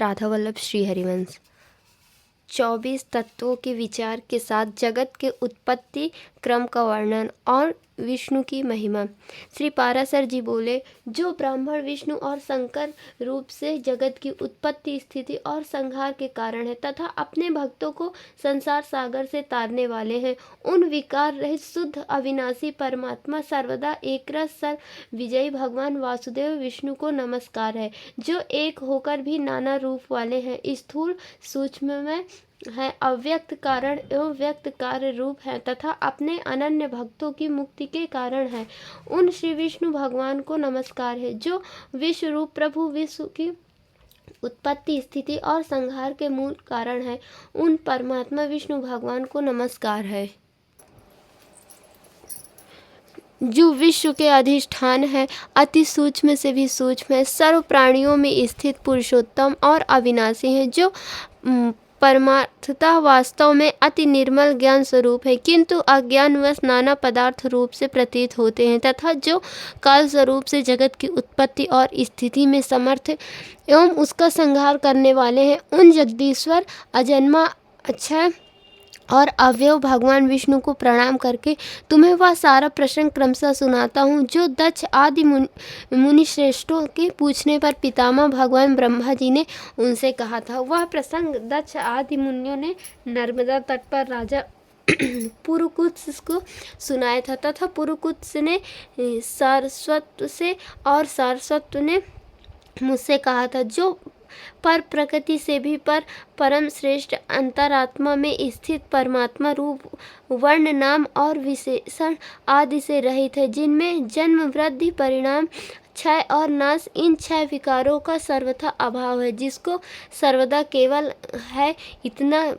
राधा वल्लभ श्री हरिवंश। 24 तत्वों के विचार के साथ जगत के उत्पत्ति क्रम का वर्णन और विष्णु की महिमा। श्री पाराशर जी बोले, जो ब्राह्मण विष्णु और शंकर रूप से जगत की उत्पत्ति, स्थिति और संहार के कारण है तथा अपने भक्तों को संसार सागर से तारने वाले हैं, उन विकार रहित शुद्ध अविनाशी परमात्मा सर्वदा एक रस सर्व विजयी भगवान वासुदेव विष्णु को नमस्कार है, जो एक होकर भी नाना रूप वाले हैं, स्थूल सूक्ष्म में है, अव्यक्त कारण एवं व्यक्त कार्य रूप है तथा अपने अनन्य भक्तों की मुक्ति के कारण है। उन श्री विष्णु भगवान को नमस्कार है, जो विश्व रूप प्रभु विश्व की उत्पत्ति, स्थिति और संहार के मूल कारण है। उन परमात्मा विष्णु भगवान को नमस्कार है, जो विश्व के अधिष्ठान है, अति सूक्ष्म से भी सूक्ष्म है, सर्व प्राणियों में स्थित पुरुषोत्तम और अविनाशी है, जो परमार्थतः वास्तव में अति निर्मल ज्ञान स्वरूप है, किंतु अज्ञानवश नाना पदार्थ रूप से प्रतीत होते हैं तथा जो काल स्वरूप से जगत की उत्पत्ति और स्थिति में समर्थ एवं उसका संहार करने वाले हैं। उन जगदीश्वर अजन्मा अक्षय और अव्यय भगवान विष्णु को प्रणाम करके तुम्हें वह सारा प्रसंग क्रमशः सुनाता हूँ, जो दक्ष आदि मुनि श्रेष्ठों के पूछने पर पितामह भगवान ब्रह्मा जी ने उनसे कहा था। वह प्रसंग दक्ष आदि मुनियों ने नर्मदा तट पर राजा पुरुकुत्स को सुनाया था तथा पुरुकुत्स ने सारस्वत से और सारस्वत ने मुझसे कहा था, जो पर प्रकृति से भी परम श्रेष्ठ अंतरात्मा में स्थित परमात्मा रूप वर्ण नाम और विशेषण आदि से रहित है, जिनमें जन्म वृद्धि परिणाम क्षय और नाश इन 6 विकारों का सर्वथा अभाव है, जिसको सर्वदा केवल है इतना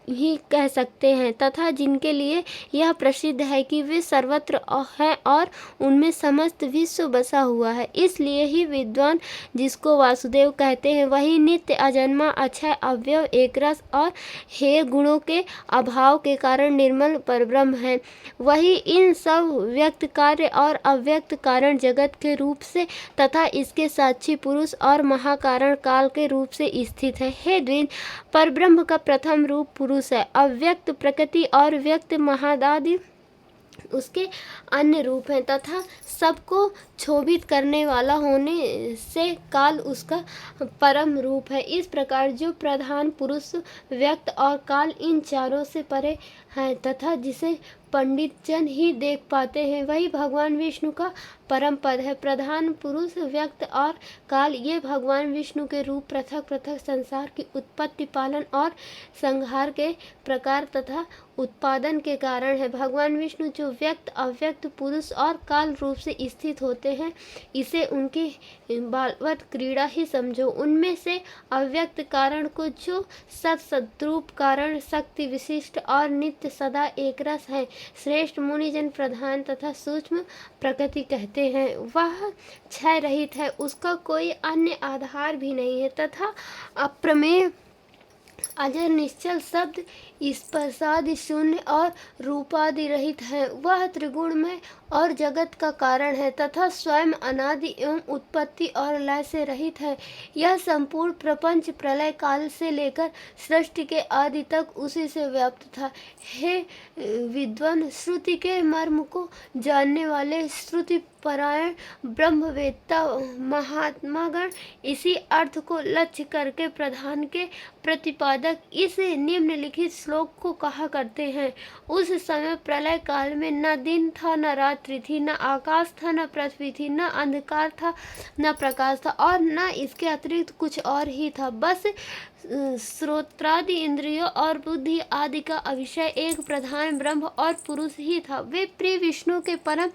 ही कह सकते हैं तथा जिनके लिए यह प्रसिद्ध है कि वे सर्वत्र हैं और उनमें समस्त विश्व बसा हुआ है। इसलिए ही विद्वान जिसको वासुदेव कहते हैं, वही नित्य अजन्मा अक्षय अव्यय एकरस और हेय गुणों के अभाव के कारण निर्मल परब्रह्म है। वही इन सब व्यक्त कार्य और अव्यक्त कारण जगत के रूप से तथा इसके साक्षी पुरुष और महाकारण काल के रूप से स्थित है। हे द्विज, परब्रह्म का प्रथम रूप पुरुष है, अव्यक्त प्रकृति और व्यक्त महादादि उसके अन्य रूप हैं तथा सबको क्षोभित करने वाला होने से काल उसका परम रूप है। इस प्रकार जो प्रधान पुरुष, व्यक्त और काल इन चारों से परे हैं तथा जिसे पंडित जन ही देख पाते हैं, वही भगवान विष्णु का परम पद है। प्रधान पुरुष, व्यक्त और काल ये भगवान विष्णु के रूप पृथक पृथक संसार की उत्पत्ति, पालन और संहार के प्रकार तथा उत्पादन के कारण है। भगवान विष्णु जो व्यक्त, अव्यक्त, पुरुष और काल रूप से स्थित होते हैं, इसे उनकी बालवत क्रीड़ा ही समझो। उनमें से अव्यक्त कारण को जो सत्सद्रूप कारण, शक्ति विशिष्ट और नित्य सदा एकरस है, श्रेष्ठ मुनिजन प्रधान तथा सूक्ष्म प्रकृति कहते हैं, वह क्षय रहित है, उसका कोई अन्य आधार भी नहीं है तथा अप्रमेय अजर निश्चल शब्द स्पर्शादि शून्य और रूपादि रहित है। वह त्रिगुण में और जगत का कारण है तथा स्वयं अनादि एवं उत्पत्ति और लय से रहित है। यह संपूर्ण प्रपंच प्रलय काल से लेकर सृष्टि के आदि तक उसी से व्याप्त था। हे विद्वान, श्रुति के मर्म को जानने वाले श्रुति परायण ब्रह्मवेत्ता महात्मागण इसी अर्थ को लक्ष्य करके प्रधान के प्रतिपादक इस निम्नलिखित श्लोक को कहा करते हैं। उस समय प्रलय काल में न दिन था, न रात्रि थी, न आकाश था, न पृथ्वी थी, न अंधकार था, न प्रकाश था और न इसके अतिरिक्त कुछ और ही था। बस श्रोत्रादि इंद्रियों और बुद्धि आदि का अविषय एक प्रधान ब्रह्म और पुरुष ही था। वे प्रिय विष्णु के परम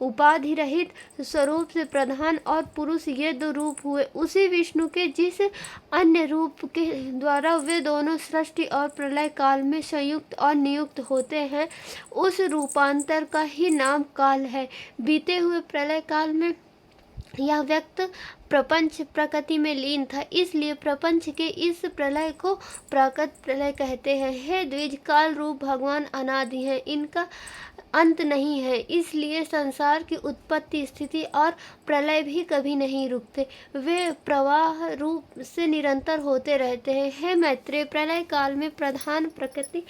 उपाधि रहित स्वरूप से प्रधान और पुरुष ये दो रूप हुए। उसी विष्णु के जिस अन्य रूप के द्वारा वे दोनों सृष्टि और प्रलय काल में संयुक्त और नियुक्त होते हैं, उस रूपांतर का ही नाम काल है। बीते हुए प्रलय काल में यह व्यक्त प्रपंच प्रकृति में लीन था, इसलिए प्रपंच के इस प्रलय को प्राकृत प्रलय कहते हैं। हे द्विज, काल रूप भगवान अनादि हैं, इनका अंत नहीं है, इसलिए संसार की उत्पत्ति, स्थिति और प्रलय भी कभी नहीं रुकते, वे प्रवाह रूप से निरंतर होते रहते हैं। हे मैत्रेय, प्रलय काल में प्रधान प्रकृति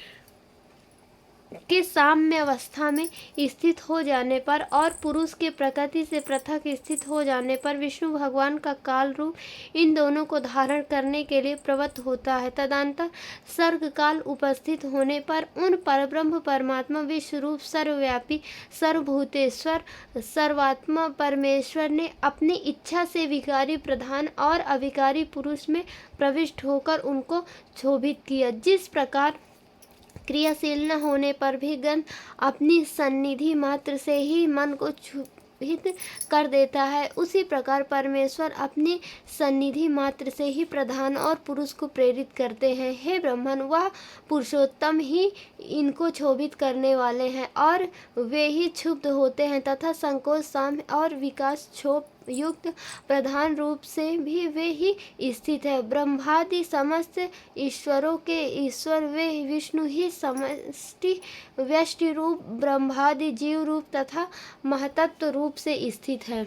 के साम्य अवस्था में स्थित हो जाने पर और पुरुष के प्रकृति से पृथक स्थित हो जाने पर विष्णु भगवान का काल रूप इन दोनों को धारण करने के लिए प्रवृत्त होता है। तदंतर सर्ग काल उपस्थित होने पर उन परब्रह्म परमात्मा विश्व रूप सर्वव्यापी सर्वभूतेश्वर सर्वात्मा परमेश्वर ने अपनी इच्छा से विकारी प्रधान और अविकारी पुरुष में प्रविष्ट होकर उनको क्षोभित किया। जिस प्रकार क्रियाशील न होने पर भी गण अपनी सन्निधि मात्र से ही मन को क्षुभित कर देता है, उसी प्रकार परमेश्वर अपनी सन्निधि मात्र से ही प्रधान और पुरुष को प्रेरित करते हैं। हे ब्राह्मण, वह पुरुषोत्तम ही इनको क्षोभित करने वाले हैं और वे ही क्षुब्ध होते हैं तथा संकोच, साम्य और विकास क्षोभ युक्त प्रधान रूप से भी वे ही स्थित है। ब्रह्मादि समस्त ईश्वरों के ईश्वर वे विष्णु ही समष्टि व्यष्टि रूप ब्रह्मादि जीव रूप तथा महतत्व रूप से स्थित है।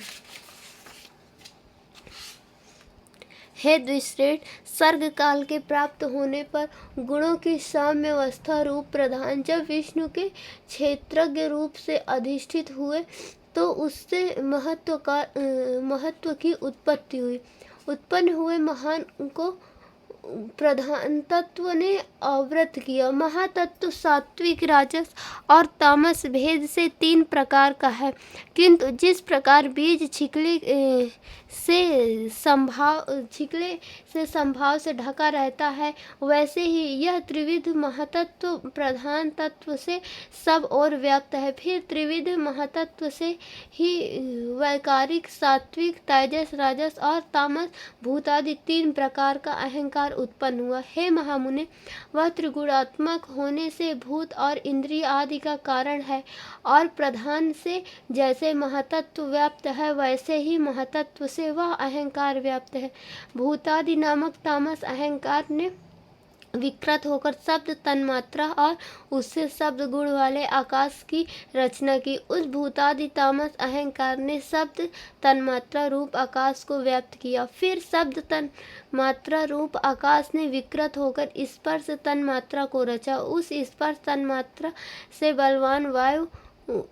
हे द्विश्रेष्ठ, सर्ग काल के प्राप्त होने पर गुणों की साम्य अवस्था रूप प्रधान जब विष्णु के क्षेत्रज्ञ रूप से अधिष्ठित हुए तो उससे महत्व की उत्पत्ति हुई। उत्पन्न हुए महान को प्रधान तत्व ने आवृत किया। महातत्व सात्विक, राजस और तामस भेद से 3 प्रकार का है, किंतु जिस प्रकार बीज छिकले से संभाव से ढका रहता है, वैसे ही यह त्रिविध महातत्व प्रधान तत्व से सब और व्याप्त है। फिर त्रिविध महातत्व से ही वैकारिक, सात्विक, तेजस, राजस और तामस भूतादि 3 प्रकार का अहंकार उत्पन्न हुआ। हे महामुने, वह त्रिगुणात्मक होने से भूत और इंद्रिय आदि का कारण है और प्रधान से जैसे महातत्व व्याप्त है वैसे ही महातत्व से वह अहंकार व्याप्त है। भूतादि नामक तामस अहंकार ने विकृत होकर शब्द तन्मात्रा और उससे शब्द गुण वाले आकाश की रचना की। उस भूतादि तामस अहंकार ने शब्द तन्मात्रा रूप आकाश को व्याप्त किया। फिर शब्द तन्मात्रा रूप आकाश ने विकृत होकर स्पर्श तन्मात्रा को रचा। उस स्पर्श तन्मात्रा से बलवान वायु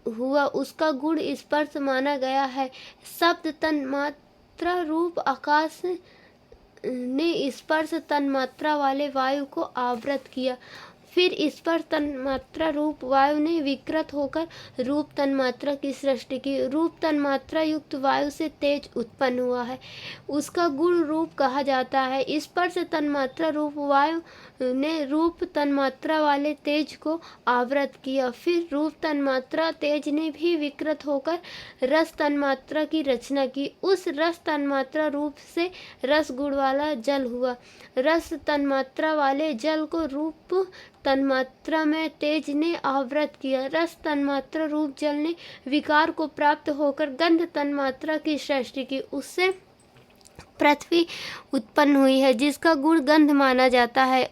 हुआ, उसका गुण स्पर्श माना गया है। शब्द तन्मात्रा रूप आकाश ने स्पर्श तन्मात्रा वाले वायु को आवृत किया। फिर स्पर्श तन्मात्रा रूप वायु ने विकृत होकर रूप तन्मात्रा की सृष्टि की। रूप तन्मात्रा युक्त वायु से तेज उत्पन्न हुआ है, उसका गुण रूप कहा जाता है। स्पर्श तन्मात्रा रूप वायु ने रूप तन्मात्रा वाले तेज को आवृत किया। फिर रूप तन्मात्रा तेज ने भी विकृत होकर रस तन्मात्रा की रचना की। उस रस तन्मात्रा रूप से रस गुण वाला जल हुआ। रस तन्मात्रा वाले जल को रूप तन्मात्रा में तेज ने आवृत किया। रस तन्मात्रा रूप जल ने विकार को प्राप्त होकर गंध तन्मात्रा की सृष्टि की। उससे पृथ्वी उत्पन्न हुई है, जिसका गुण गंध माना जाता है।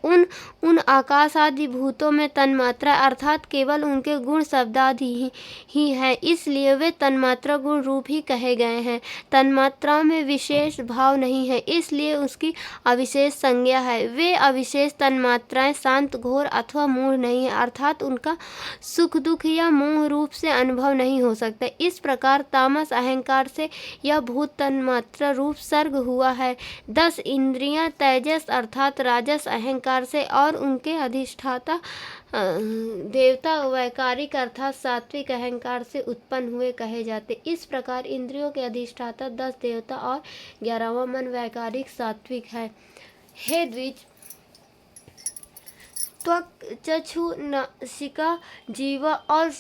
उन आकाश आदि भूतों में तन्मात्रा अर्थात केवल उनके गुण शब्दादि ही है, इसलिए वे तन्मात्रा गुण रूप ही कहे गए हैं। तन्मात्रा में विशेष भाव नहीं है, इसलिए उसकी अविशेष संज्ञा है। वे अविशेष तन्मात्राएं शांत, घोर अथवा मूढ़ नहीं है, अर्थात उनका सुख दुख या मोह रूप से अनुभव नहीं हो सकता। इस प्रकार तामस अहंकार से यह भूत तन्मात्रा रूप सर्ग हुआ है। 10 इंद्रियां तेजस अर्थात राजस अहंकार से और उनके अधिष्ठाता देवता वैकारिक अर्थात सात्विक अहंकार से उत्पन्न हुए कहे जाते। इस प्रकार इंद्रियों के अधिष्ठाता 10 देवता और 11वां मन वैकारिक सात्विक है। हे द्विज, त्वक, चक्षु, नासिका, जीवा और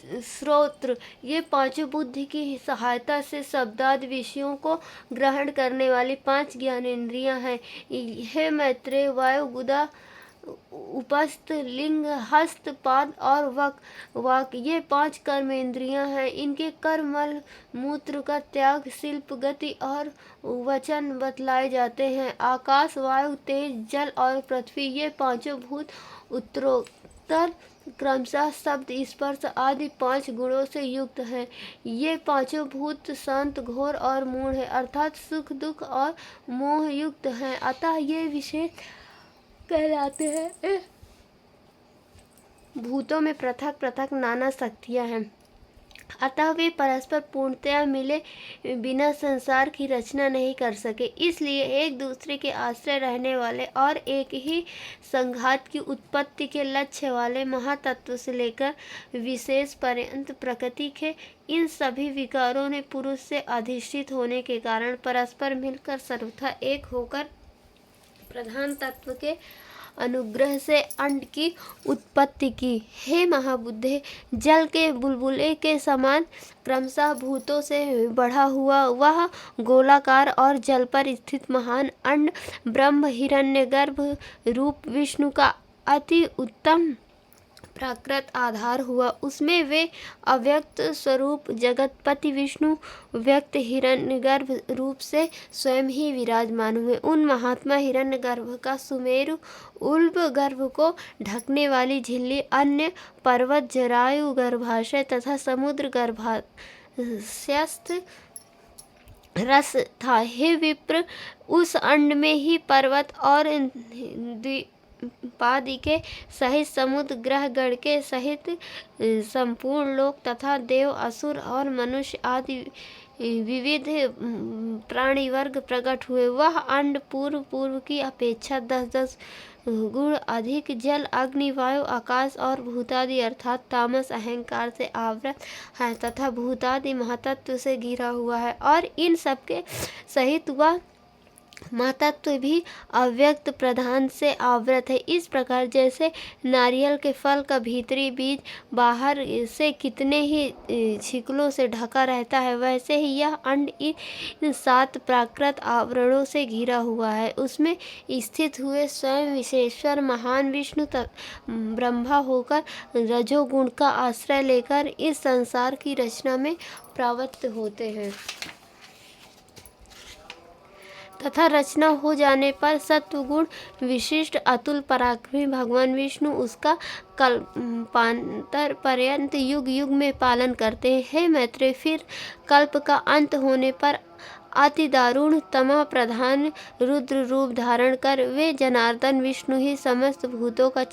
श्रोत्र ये 5 बुद्धि की सहायता से शब्दादि विषयों को ग्रहण करने वाली 5 ज्ञानेंद्रियां हैं। हे मैत्रेय, वायु, गुदा, उपस्थ, लिंग, हस्त, पाद और वाक ये 5 कर्मेंद्रियां हैं। इनके कर्म मल मूत्र का त्याग, शिल्प, गति और वचन बतलाए जाते हैं। आकाश, वायु, तेज, जल और पृथ्वी ये 5 भूत तन क्रमशः शब्द स्पर्श आदि 5 गुणों से युक्त है। ये पांचों भूत शांत, घोर और मूढ़ है, अर्थात सुख, दुख और मोह युक्त हैं। अतः ये विशेष कहलाते हैं। भूतों में पृथक पृथक नाना शक्तियां हैं, अतः वे परस्पर पूर्णतया मिले बिना संसार की रचना नहीं कर सके। इसलिए एक दूसरे के आश्रय रहने वाले और एक ही संघात की उत्पत्ति के लक्ष्य वाले महातत्व से लेकर विशेष पर्यंत प्रकृति के इन सभी विकारों ने पुरुष से अधिष्ठित होने के कारण परस्पर मिलकर सर्वथा एक होकर प्रधान तत्व के अनुग्रह से अंड की उत्पत्ति की। हे महाबुद्धे, जल के बुलबुले के समान क्रमशः भूतों से बढ़ा हुआ वह गोलाकार और जल पर स्थित महान अंड ब्रह्म हिरण्यगर्भ रूप विष्णु का अति उत्तम प्राकृत आधार हुआ। उसमें वे अव्यक्त स्वरूप जगतपति विष्णु व्यक्त हिरण्यगर्भ रूप से स्वयं ही विराजमान हुए। उन महात्मा हिरण्यगर्भ का सुमेरु उल्ब गर्भ को ढकने वाली झिल्ली, अन्य पर्वत जरायु गर्भाशय तथा समुद्र गर्भाशयस्थ रस था। हे विप्र, उस अंड में ही पर्वत और पादि के सहित समुद्र, ग्रह गण के सहित संपूर्ण लोक तथा देव, असुर और मनुष्य आदि विविध प्राणी वर्ग प्रकट हुए। वह अंड पूर्व की अपेक्षा 10-10 गुण अधिक जल, अग्नि, वायु, आकाश और भूतादि अर्थात तामस अहंकार से आवृत है तथा भूतादि महातत्व से घिरा हुआ है, और इन सबके सहित वह महातत्व भी अव्यक्त प्रधान से आवृत है। इस प्रकार जैसे नारियल के फल का भीतरी बीज बाहर से कितने ही छिकलों से ढका रहता है, वैसे ही यह अंड इन 7 प्राकृत आवरणों से घिरा हुआ है। उसमें स्थित हुए स्वयं विशेश्वर महान विष्णु ब्रह्मा होकर रजोगुण का आश्रय लेकर इस संसार की रचना में प्रवृत्त होते हैं तथा रचना हो जाने पर सत्वगुण विशिष्ट अतुल पराक्रमी भगवान विष्णु उसका कल्पांतर पर्यंत युग युग में पालन करते हैं। हे मैत्रेय, फिर कल्प का अंत होने पर अति दारुण तमा प्रधान रुद्र रूप धारण कर वे जनार्दन विष्णु ही समस्त भूतों का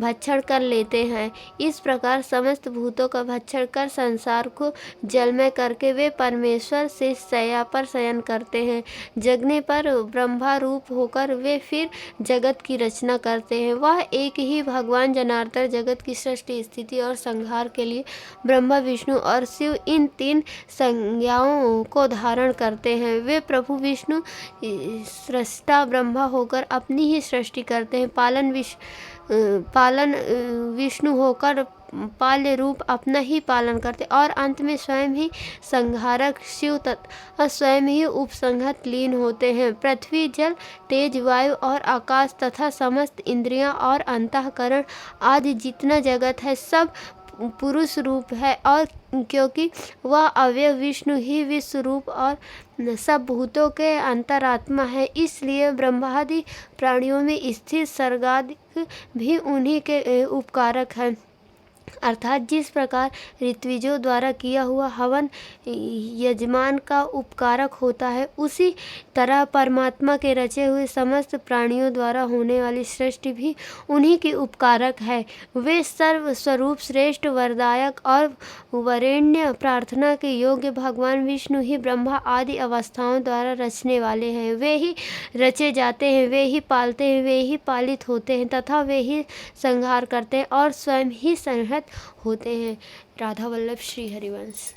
भक्षण कर लेते हैं। इस प्रकार समस्त भूतों का भक्षण कर संसार को जलमय करके वे परमेश्वर से शैया पर शयन करते हैं। जगने पर ब्रह्मा रूप होकर वे फिर जगत की रचना करते हैं। वह एक ही भगवान जनार्दन जगत की सृष्टि, स्थिति और संहार के लिए ब्रह्मा, विष्णु और शिव इन 3 संज्ञाओं को धारण करते हैं। वे प्रभु विष्णु सृष्टा ब्रह्मा होकर अपनी ही सृष्टि करते हैं। पालन विष्णु होकर पाल्य रूप अपना ही पालन करते और अंत में स्वयं ही संहारक शिव तथा स्वयं ही उपसंहत लीन होते हैं। पृथ्वी, जल, तेज, वायु और आकाश तथा समस्त इंद्रियां और अंतःकरण आदि जितना जगत है सब पुरुष रूप है, और क्योंकि वह अव्यय विष्णु ही विश्व रूप और सब भूतों के अंतरात्मा है, इसलिए ब्रह्मादि प्राणियों में स्थित सर्गादि भी उन्हीं के उपकारक हैं। अर्थात जिस प्रकार ऋत्विजों द्वारा किया हुआ हवन यजमान का उपकारक होता है, उसी तरह परमात्मा के रचे हुए समस्त प्राणियों द्वारा होने वाली सृष्टि भी उन्हीं की उपकारक है। वे सर्व स्वरूप श्रेष्ठ, वरदायक और वरेण्य प्रार्थना के योग्य भगवान विष्णु ही ब्रह्मा आदि अवस्थाओं द्वारा रचने वाले हैं। वे ही रचे जाते हैं, वे ही पालते हैं, वे ही पालित होते हैं तथा वे ही संहार करते हैं और स्वयं ही संहत होते हैं। राधा वल्लभ श्री हरिवंश।